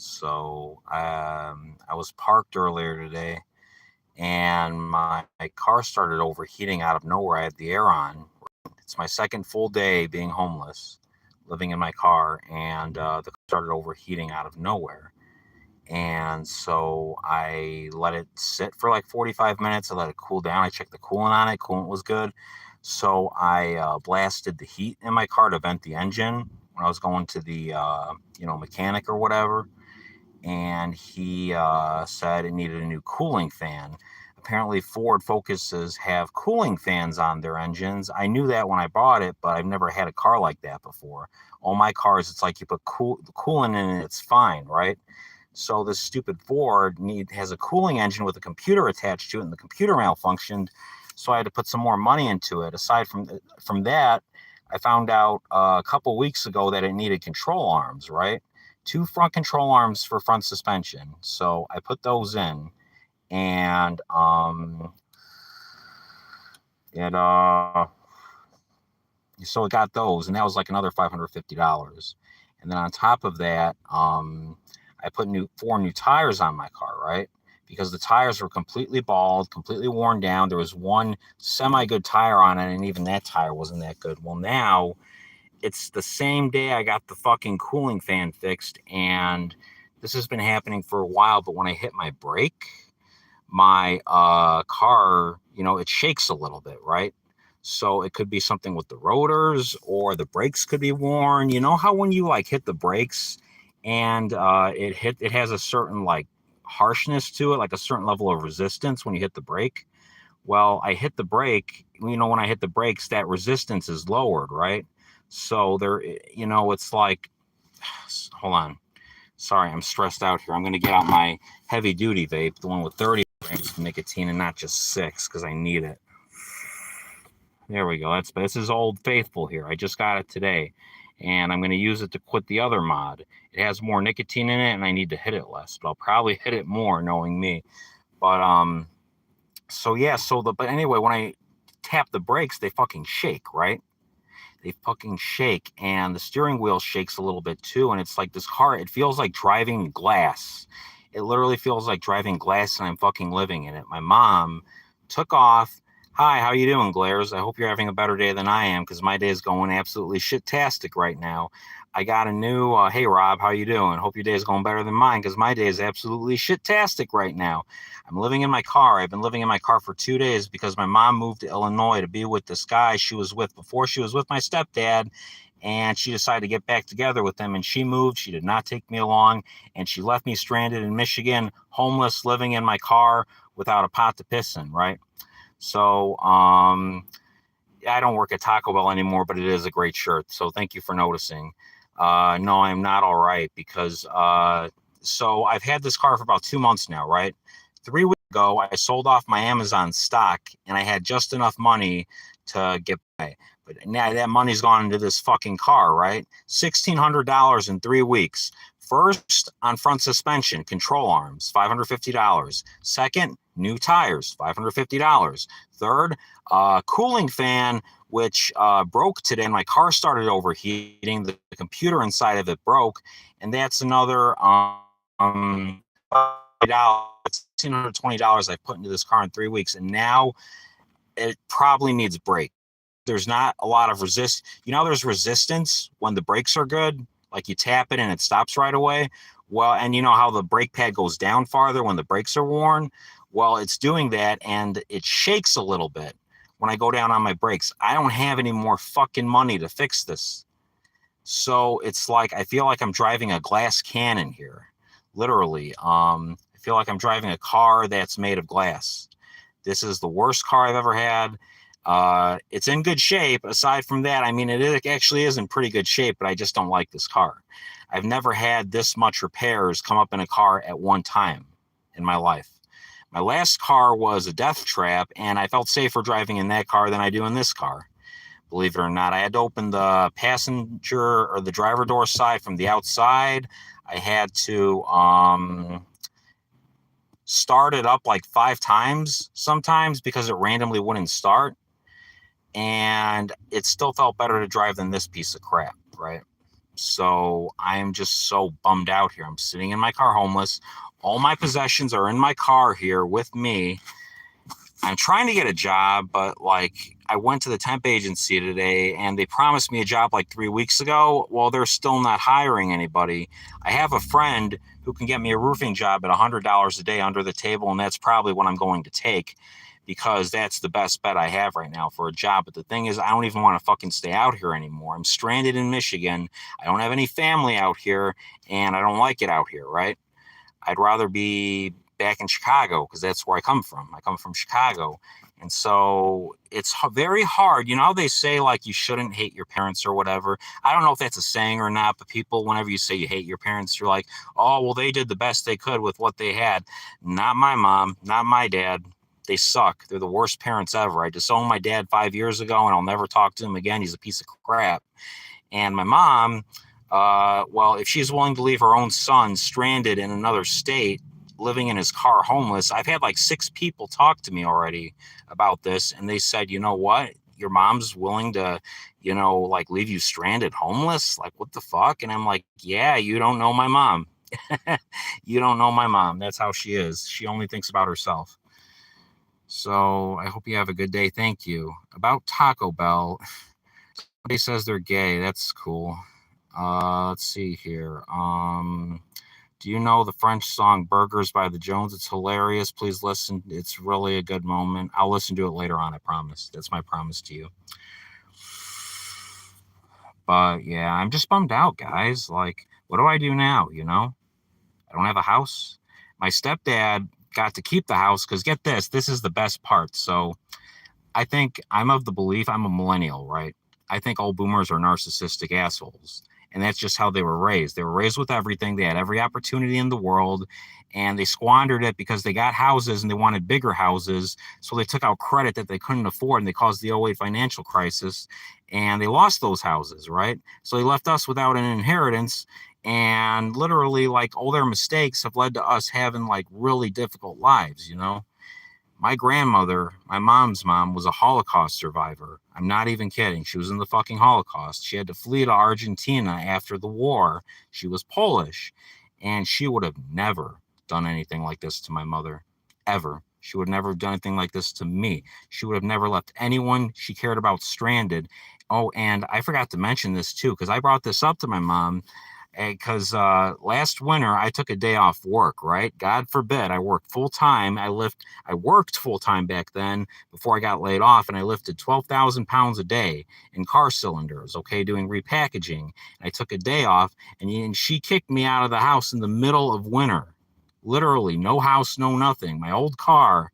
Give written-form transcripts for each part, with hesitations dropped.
So I was parked earlier today, and my car started overheating out of nowhere. I had the air on. It's my second full day being homeless, living in my car, and the car started overheating out of nowhere. And so I let it sit for like 45 minutes. I let it cool down. I checked the coolant on it. Coolant was good. So I blasted the heat in my car to vent the engine when I was going to the mechanic or whatever. And he said it needed a new cooling fan. Apparently, Ford Focuses have cooling fans on their engines. I knew that when I bought it, but I've never had a car like that before. All my cars, it's like you put coolant in it, it's fine, right? So this stupid Ford has a cooling engine with a computer attached to it, and the computer malfunctioned. So I had to put some more money into it. Aside from that, I found out a couple weeks ago that it needed control arms, right? Two front control arms for front suspension. So I put those in, and it so it got those, and that was like another $550. And then on top of that, I put four new tires on my car, right? Because the tires were completely bald, completely worn down. There was one semi-good tire on it, and even that tire wasn't that good. Well, now it's the same day I got the fucking cooling fan fixed, and this has been happening for a while, but when I hit my brake, my car, it shakes a little bit, right? So it could be something with the rotors, or the brakes could be worn. You know how when you like hit the brakes and it has a certain like harshness to it, like a certain level of resistance when you hit the brake? Well, I hit the brake, when I hit the brakes, that resistance is lowered, right? So it's like, hold on. Sorry, I'm stressed out here. I'm going to get out my heavy duty vape, the one with 30 grams of nicotine and not just 6, because I need it. There we go. This is Old Faithful here. I just got it today, and I'm going to use it to quit the other mod. It has more nicotine in it, and I need to hit it less, but I'll probably hit it more, knowing me. But so yeah. But anyway, when I tap the brakes, they fucking shake, right? They fucking shake, and the steering wheel shakes a little bit too. And it's like this car, it feels like driving glass. It literally feels like driving glass, and I'm fucking living in it. My mom took off. Hi, how you doing, Glares? I hope you're having a better day than I am, because my day is going absolutely shit-tastic right now. I got a new, hey, Rob, how you doing? Hope your day is going better than mine, because my day is absolutely shit-tastic right now. I'm living in my car. I've been living in my car for 2 days because my mom moved to Illinois to be with this guy she was with before she was with my stepdad, and she decided to get back together with him, and she moved. She did not take me along, and she left me stranded in Michigan, homeless, living in my car without a pot to piss in, right? So I don't work at Taco Bell anymore, but it is a great shirt, so thank you for noticing. No, I'm not all right, because so I've had this car for about 2 months now, right? 3 weeks ago, I sold off my Amazon stock, and I had just enough money to get by. But now that money's gone into this fucking car, right? $1,600 in 3 weeks. First, on front suspension, control arms, $550. Second, new tires, $550. Third, cooling fan, which broke today, and my car started overheating. The computer inside of it broke, and that's another $1,620 I put into this car in 3 weeks, and now it probably needs brake. There's not a lot of resist. There's resistance when the brakes are good, like you tap it and it stops right away. Well, and you know how the brake pad goes down farther when the brakes are worn? Well, it's doing that, and it shakes a little bit when I go down on my brakes. I don't have any more fucking money to fix this. So it's like, I feel like I'm driving a glass cannon here, literally. I feel like I'm driving a car that's made of glass. This is the worst car I've ever had. It's in good shape. Aside from that, I mean, it actually is in pretty good shape, but I just don't like this car. I've never had this much repairs come up in a car at one time in my life. My last car was a death trap, and I felt safer driving in that car than I do in this car. Believe it or not, I had to open the passenger or the driver door side from the outside. I had to start it up like 5 times sometimes because it randomly wouldn't start. And it still felt better to drive than this piece of crap, right? So I am just so bummed out here. I'm sitting in my car homeless. All my possessions are in my car here with me. I'm trying to get a job, but like I went to the temp agency today and they promised me a job like 3 weeks ago. Well, they're still not hiring anybody. I have a friend who can get me a roofing job at $100 a day under the table, and that's probably what I'm going to take because that's the best bet I have right now for a job. But the thing is, I don't even want to fucking stay out here anymore. I'm stranded in Michigan. I don't have any family out here, and I don't like it out here, right? I'd rather be back in Chicago because that's where I come from. I come from Chicago. And so it's very hard. You know how they say, like, you shouldn't hate your parents or whatever? I don't know if that's a saying or not, but people, whenever you say you hate your parents, you're like, oh, well, they did the best they could with what they had. Not my mom, not my dad. They suck. They're the worst parents ever. I disowned my dad 5 years ago, and I'll never talk to him again. He's a piece of crap. And my mom, well, if she's willing to leave her own son stranded in another state, living in his car homeless, I've had like 6 people talk to me already about this. And they said, you know what? Your mom's willing to, like leave you stranded homeless? Like, what the fuck? And I'm like, yeah, you don't know my mom. You don't know my mom. That's how she is. She only thinks about herself. So I hope you have a good day. Thank you. About Taco Bell, somebody says they're gay. That's cool. Let's see here. Do you know the French song Burgers by the Jones? It's hilarious. Please listen. It's really a good moment. I'll listen to it later on, I promise. That's my promise to you. But yeah, I'm just bummed out, guys. Like, what do I do now? I don't have a house. My stepdad got to keep the house because get this is the best part. So I think I'm of the belief, I'm a millennial, right? I think all boomers are narcissistic assholes. And that's just how they were raised. They were raised with everything. They had every opportunity in the world, and they squandered it because they got houses and they wanted bigger houses. So they took out credit that they couldn't afford, and they caused the '08 financial crisis, and they lost those houses, right? So they left us without an inheritance. And literally, like, all their mistakes have led to us having like really difficult lives, My grandmother, my mom's mom, was a Holocaust survivor. I'm not even kidding. She was in the fucking Holocaust. She had to flee to Argentina after the war. She was Polish, and she would have never done anything like this to my mother, ever. She would never have done anything like this to me. She would have never left anyone she cared about stranded. Oh, and I forgot to mention this too, because I brought this up to my mom. Because last winter I took a day off work, right? God forbid I worked full time. I worked full time back then before I got laid off, and I lifted 12,000 pounds a day in car cylinders, okay, doing repackaging. And I took a day off, and she kicked me out of the house in the middle of winter, literally no house, no nothing, my old car,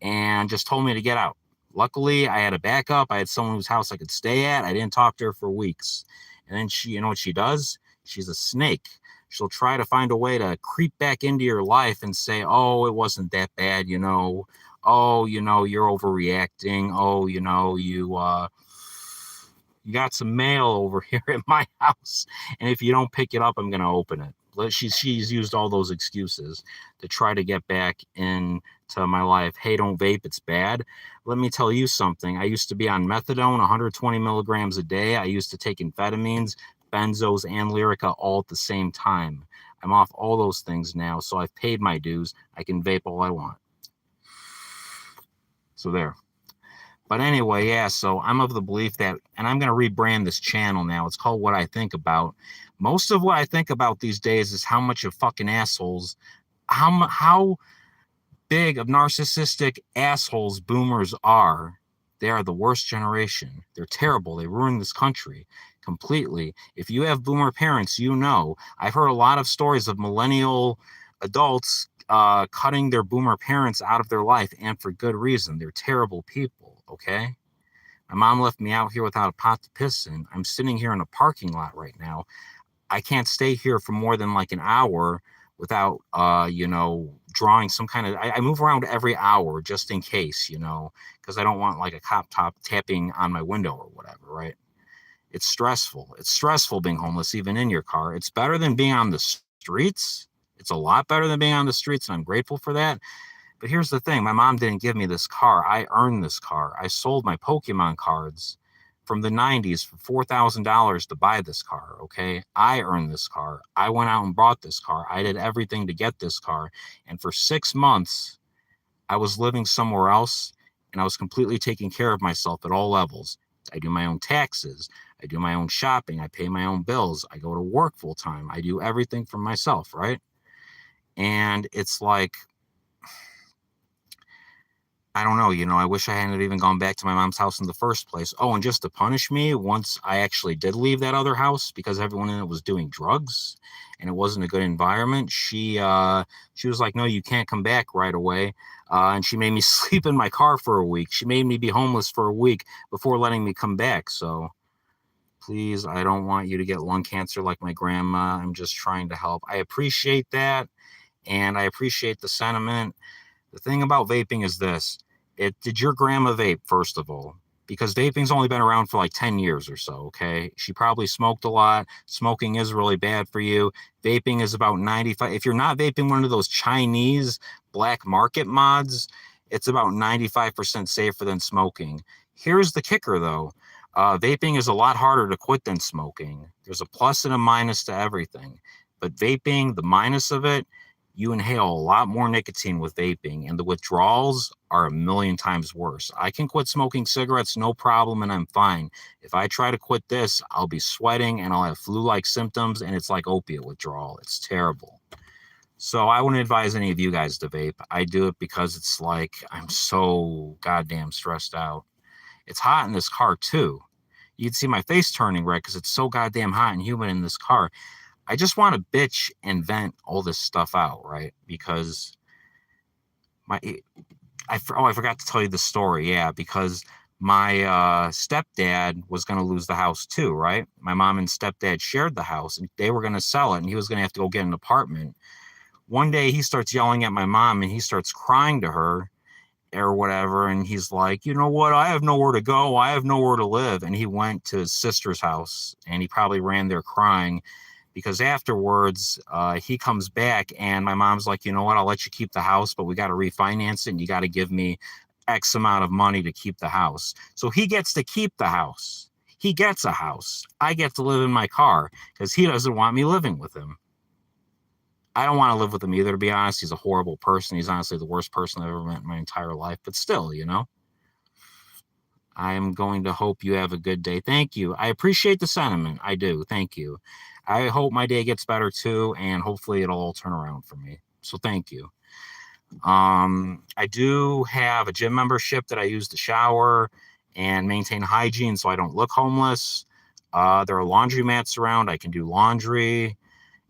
and just told me to get out. Luckily, I had a backup. I had someone whose house I could stay at. I didn't talk to her for weeks. And then you know what she does? She's a snake. She'll try to find a way to creep back into your life and say, oh, it wasn't that bad, Oh, you're overreacting. Oh, you got some mail over here at my house. And if you don't pick it up, I'm going to open it. She's used all those excuses to try to get back into my life. Hey, don't vape. It's bad. Let me tell you something. I used to be on methadone, 120 milligrams a day. I used to take amphetamines, benzos, and Lyrica all at the same time. I'm off all those things now, so I've paid my dues. I can vape all I want. So there. But anyway, yeah, so I'm of the belief that, and I'm going to rebrand this channel now. It's called What I Think About. Most of what I think about these days is how much of fucking assholes, how big of narcissistic assholes boomers are. They are the worst generation. They're terrible. They ruined this country completely. If you have boomer parents, I've heard a lot of stories of millennial adults cutting their boomer parents out of their life, and for good reason. They're terrible people, okay? My mom left me out here without a pot to piss in. I'm sitting here in a parking lot right now. I can't stay here for more than like an hour without, drawing some kind of, I move around every hour just in case, because I don't want like a cop tapping on my window or whatever, right? It's stressful. It's stressful being homeless, even in your car. It's better than being on the streets. It's a lot better than being on the streets, and I'm grateful for that. But here's the thing. My mom didn't give me this car. I earned this car. I sold my Pokemon cards from the 90s for $4,000 to buy this car. Okay. I earned this car. I went out and bought this car. I did everything to get this car. And for 6 months, I was living somewhere else and I was completely taking care of myself at all levels. I do my own taxes. I do my own shopping. I pay my own bills. I go to work full time. I do everything for myself. Right. And it's like, I don't know, I wish I hadn't even gone back to my mom's house in the first place. Oh, and just to punish me, once I actually did leave that other house because everyone in it was doing drugs and it wasn't a good environment, she was like, no, you can't come back right away. And she made me sleep in my car for a week. She made me be homeless for a week before letting me come back. So please, I don't want you to get lung cancer like my grandma. I'm just trying to help. I appreciate that. And I appreciate the sentiment. The thing about vaping is this. Did your grandma vape, first of all? Because vaping's only been around for like 10 years or so, okay? She probably smoked a lot. Smoking is really bad for you. Vaping is about 95. If you're not vaping one of those Chinese black market mods, it's about 95% safer than smoking. Here's the kicker, though. Vaping is a lot harder to quit than smoking. There's a plus and a minus to everything. But vaping, the minus of it, you inhale a lot more nicotine with vaping, and the withdrawals are a million times worse. I can quit smoking cigarettes, no problem, and I'm fine. If I try to quit this, I'll be sweating and I'll have flu-like symptoms, and it's like opiate withdrawal. It's terrible. So I wouldn't advise any of you guys to vape. I do it because it's like I'm so goddamn stressed out. It's hot in this car, too. You'd see my face turning red because it's so goddamn hot and humid in this car. I just want to bitch and vent all this stuff out, right? Because I forgot to tell you the story. Yeah, because my stepdad was going to lose the house too, right? My mom and stepdad shared the house and they were going to sell it and he was going to have to go get an apartment. One day he starts yelling at my mom and he starts crying to her or whatever. And he's like, you know what? I have nowhere to go. I have nowhere to live. And he went to his sister's house and he probably ran there crying. Because afterwards, he comes back and my mom's like, you know what, I'll let you keep the house, but we got to refinance it and you got to give me X amount of money to keep the house. So he gets to keep the house. He gets a house. I get to live in my car because he doesn't want me living with him. I don't want to live with him either, to be honest. He's a horrible person. He's honestly the worst person I've ever met in my entire life. But still, I'm going to hope you have a good day. Thank you. I appreciate the sentiment. I do. Thank you. I hope my day gets better too, and hopefully it'll all turn around for me. So thank you. I do have a gym membership that I use to shower and maintain hygiene so I don't look homeless. There are laundry mats around. I can do laundry.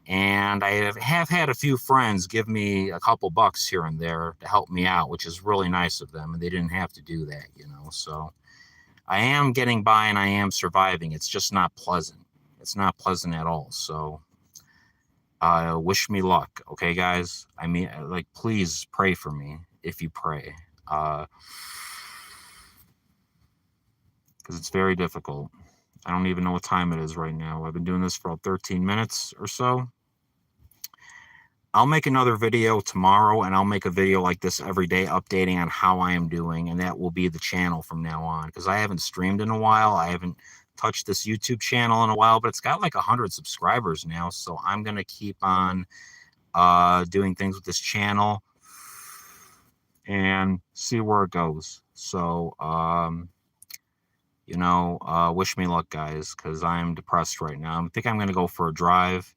And I have had a few friends give me a couple bucks here and there to help me out, which is really nice of them. And they didn't have to do that, So I am getting by and I am surviving. It's just not pleasant. It's not pleasant at all. So wish me luck. Okay, guys? I mean, please pray for me if you pray. Because it's very difficult. I don't even know what time it is right now. I've been doing this for about 13 minutes or so. I'll make another video tomorrow, and I'll make a video like this every day updating on how I am doing, and that will be the channel from now on, because I haven't streamed in a while. I haven't touched this YouTube channel in a while, but it's got like 100 subscribers now, so I'm going to keep on doing things with this channel and see where it goes. So, wish me luck, guys, because I'm depressed right now. I think I'm going to go for a drive.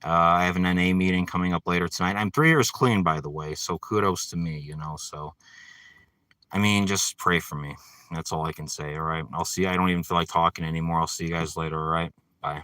I have an NA meeting coming up later tonight. I'm 3 years clean, by the way, so kudos to me, so, I mean, just pray for me. That's all I can say, all right? I'll see. I don't even feel like talking anymore. I'll see you guys later, all right? Bye.